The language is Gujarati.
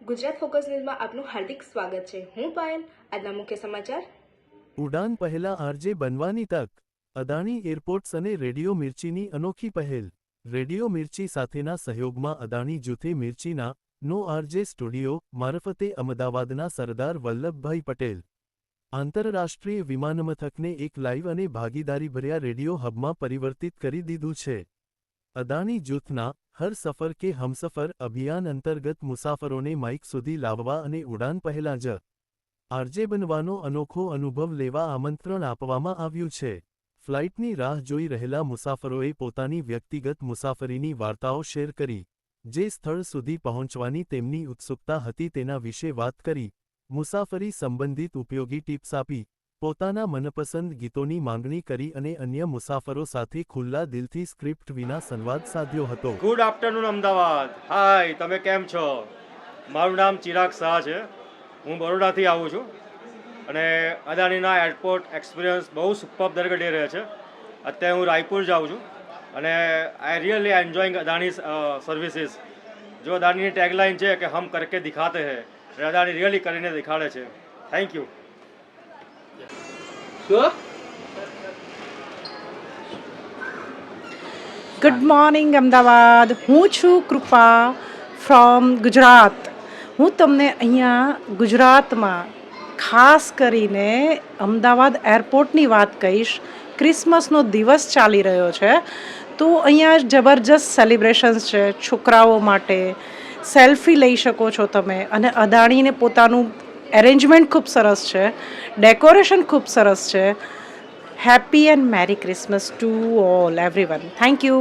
ગુજરાત ફોકસ ન્યૂઝમાં આપનું હાર્દિક સ્વાગત છે. હું પાયલ. આજના મુખ્ય સમાચાર. ઉડાન પહેલા આરજે બનવાની તક. અદાણી એરપોર્ટ્સ અને રેડિયો મિર્ચીની અનોખી પહેલ. રેડિયો મિર્ચી સાથેના સહયોગમાં અદાણી જૂથે મિર્ચીના નો આરજે સ્ટુડિયો મારફતે અમદાવાદના સરદાર વલ્લભભાઈ પટેલ આંતરરાષ્ટ્રીય વિમાનમથકને એક લાઇવ અને ભાગીદારીભર્યા રેડિયો હબમાં પરિવર્તિત કરી દીધું છે. અદાણી જૂથના હર સફર કે હમસફર અભિયાન અંતર્ગત મુસાફરોને માઇક સુધી લાવવા અને ઉડાન પહેલાં જ આરજે બનવાનો અનોખો અનુભવ લેવા આમંત્રણ આપવામાં આવ્યું છે. ફ્લાઇટની રાહ જોઈ રહેલા મુસાફરોએ પોતાની વ્યક્તિગત મુસાફરીની વાર્તાઓ શેર કરી, જે સ્થળ સુધી પહોંચવાની તેમની ઉત્સુકતા હતી તેના વિશે વાત કરી, મુસાફરી સંબંધિત ઉપયોગી ટિપ્સ આપી, પોતાના મનપસંદ ગીતોની માંગણી કરી અને અન્ય મુસાફરો સાથે ખુલ્લા દિલથી સ્ક્રિપ્ટ વિના સંવાદ સાધ્યો હતો. Good afternoon Ahmedabad. હાય, તમે કેમ છો? મારું નામ ચિરાગ શાહ છે. હું બરોડાથી આવું છું અને અદાણીના એરપોર્ટ એક્સપિરિયન્સ બહુ સુપર્બ દરેક ડે રહે છે. અત્યારે હું રાયપુર જાઉં છું અને I really enjoying Adani services. જો અદાણીની ટેગલાઇન છે કે હમ કરકે દિખાતે હૈ, અદાણી રિયલી કરીને દેખાડે છે. Thank you. Good morning Ahmedabad. હું છું કૃપા ફ્રોમ ગુજરાત. હું તમને અહીંયા ગુજરાતમાં ખાસ કરીને અમદાવાદ એરપોર્ટની વાત કહીશ. ક્રિસમસનો દિવસ ચાલી રહ્યો છે, તો અહીંયા જબરજસ્ત સેલિબ્રેશન્સ છે છોકરાઓ માટે. સેલ્ફી લઈ શકો છો તમે, અને અદાણીને પોતાનું એરેન્જમેન્ટ ખૂબ સરસ છે, ડેકોરેશન ખૂબ સરસ છે. Happy and merry Christmas to all everyone. Thank you.